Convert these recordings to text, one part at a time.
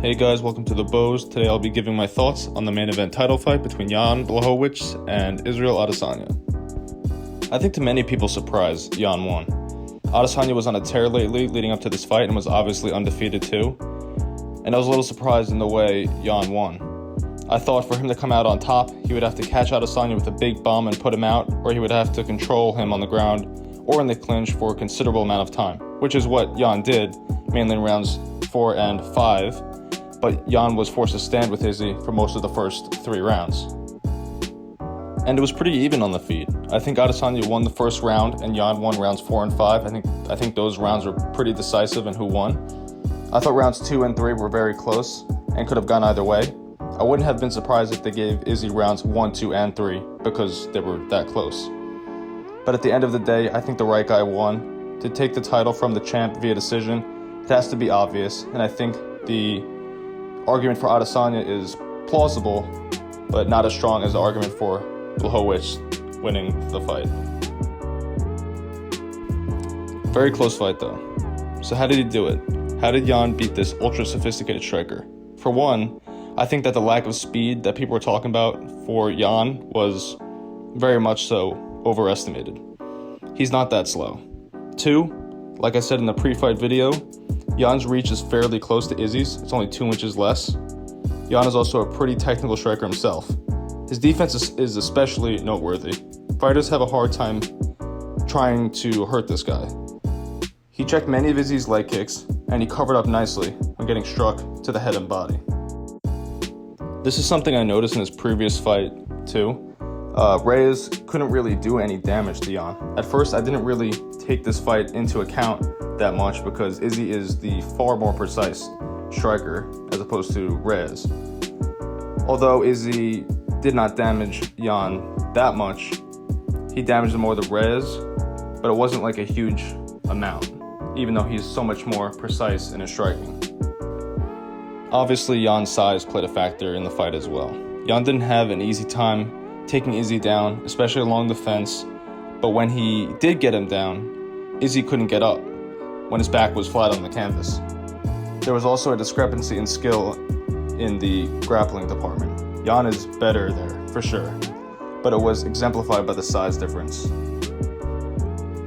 Hey guys, welcome to the Bows. Today I'll be giving my thoughts on the main event title fight between Jan Blachowicz and Israel Adesanya. I think to many people's surprise, Jan won. Adesanya was on a tear lately leading up to this fight and was obviously undefeated too. And I was a little surprised in the way Jan won. I thought for him to come out on top, he would have to catch Adesanya with a big bomb and put him out, or he would have to control him on the ground or in the clinch for a considerable amount of time, which is what Jan did, mainly in rounds 4 and 5. But Jan was forced to stand with Izzy for most of the first 3 rounds. And it was pretty even on the feet. I think Adesanya won the first round and Jan won rounds 4 and 5. I think those rounds were pretty decisive in who won. I thought rounds 2 and 3 were very close and could have gone either way. I wouldn't have been surprised if they gave Izzy rounds 1, 2, and 3 because they were that close. But at the end of the day, I think the right guy won. To take the title from the champ via decision, it has to be obvious, and I think the argument for Adesanya is plausible, but not as strong as the argument for Blachowicz winning the fight. Very close fight though. So how did he do it? How did Jan beat this ultra-sophisticated striker? For one, I think that the lack of speed that people were talking about for Jan was very much so overestimated. He's not that slow. 2, like I said in the pre-fight video, Jan's reach is fairly close to Izzy's. It's only 2 inches less. Jan is also a pretty technical striker himself. His defense is especially noteworthy. Fighters have a hard time trying to hurt this guy. He checked many of Izzy's leg kicks, and he covered up nicely when getting struck to the head and body. This is something I noticed in his previous fight, too. Reyes couldn't really do any damage to Jan. At first, I didn't really take this fight into account that much because Izzy is the far more precise striker as opposed to Reyes. Although Izzy did not damage Jan that much, he damaged him more than Reyes, but it wasn't like a huge amount, even though he's so much more precise in his striking. Obviously, Jan's size played a factor in the fight as well. Jan didn't have an easy time taking Izzy down, especially along the fence, but when he did get him down, Izzy couldn't get up when his back was flat on the canvas. There was also a discrepancy in skill in the grappling department. Jan is better there, for sure, but it was exemplified by the size difference.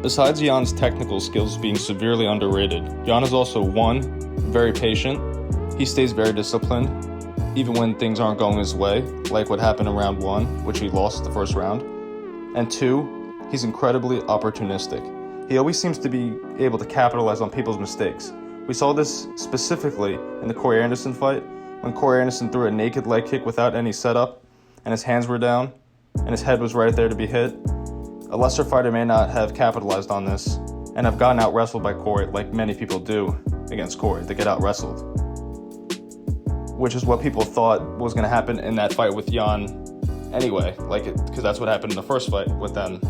Besides Jan's technical skills being severely underrated, Jan is also 1, very patient. He stays very disciplined, even when things aren't going his way, like what happened in round 1, which he lost the first round. And 2, he's incredibly opportunistic. He always seems to be able to capitalize on people's mistakes. We saw this specifically in the Corey Anderson fight, when Corey Anderson threw a naked leg kick without any setup, and his hands were down, and his head was right there to be hit. A lesser fighter may not have capitalized on this, and have gotten out-wrestled by Corey like many people do against Corey. They get out-wrestled, which is what people thought was going to happen in that fight with Jan anyway, because that's what happened in the first fight with them.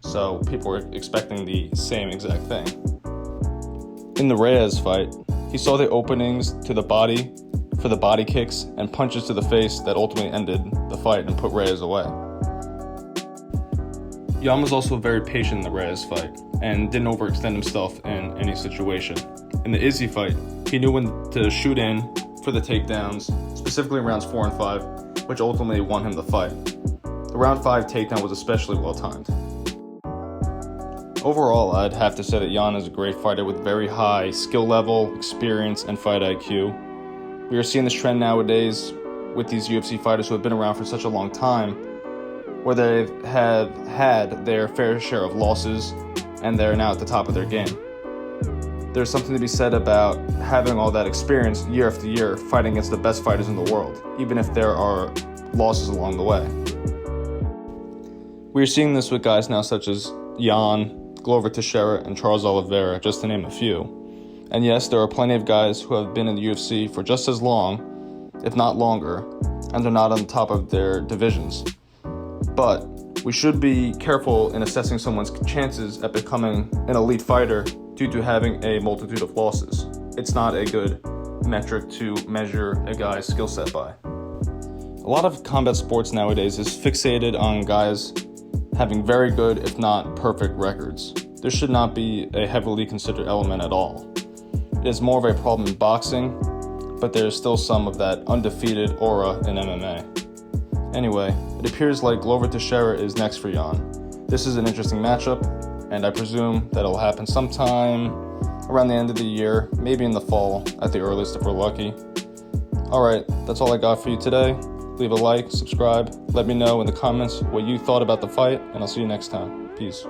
So people were expecting the same exact thing. In the Reyes fight, he saw the openings to the body for the body kicks and punches to the face that ultimately ended the fight and put Reyes away. Jan was also very patient in the Reyes fight and didn't overextend himself in any situation. In the Izzy fight, he knew when to shoot in for the takedowns, specifically in rounds 4 and 5, which ultimately won him the fight. The round 5 takedown was especially well timed. Overall, I'd have to say that Jan is a great fighter with very high skill level, experience, and fight IQ. We are seeing this trend nowadays with these UFC fighters who have been around for such a long time, where they have had their fair share of losses, and they're now at the top of their game. There's something to be said about having all that experience year after year fighting against the best fighters in the world, even if there are losses along the way. We're seeing this with guys now such as Jan, Glover Teixeira, and Charles Oliveira, just to name a few. And yes, there are plenty of guys who have been in the UFC for just as long, if not longer, and they're not on top of their divisions. But we should be careful in assessing someone's chances at becoming an elite fighter due to having a multitude of losses. It's not a good metric to measure a guy's skill set by. A lot of combat sports nowadays is fixated on guys having very good, if not perfect, records. This should not be a heavily considered element at all. It is more of a problem in boxing, but there's still some of that undefeated aura in MMA. Anyway, it appears like Glover Teixeira is next for Jan. This is an interesting matchup, and I presume that it'll happen sometime around the end of the year, maybe in the fall at the earliest if we're lucky. Alright, that's all I got for you today. Leave a like, subscribe, let me know in the comments what you thought about the fight, and I'll see you next time. Peace.